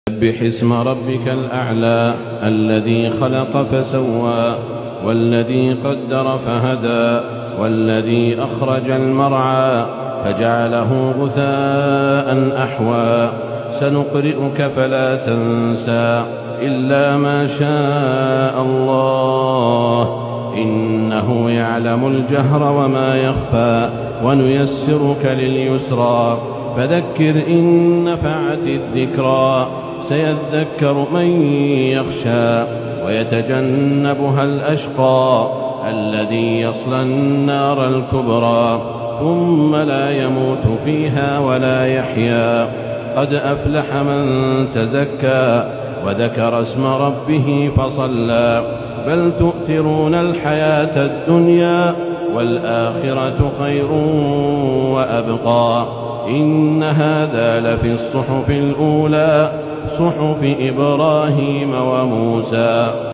سبح اسم ربك الأعلى الذي خلق فسوى والذي قدر فهدى والذي أخرج المرعى فجعله غثاء أحوى سنقرئك فلا تنسى إلا ما شاء الله إنه يعلم الجهر وما يخفى ونيسرك لليسرى فذكر إن نفعت الذكرى سيذكر من يخشى ويتجنبها الأشقى الذي يصلى النار الكبرى ثم لا يموت فيها ولا يحيا قد أفلح من تزكى وذكر اسم ربه فصلى بل تؤثرون الحياة الدنيا والآخرة خير وأبقى إن هذا لفي الصحف الأولى صحف إبراهيم وموسى.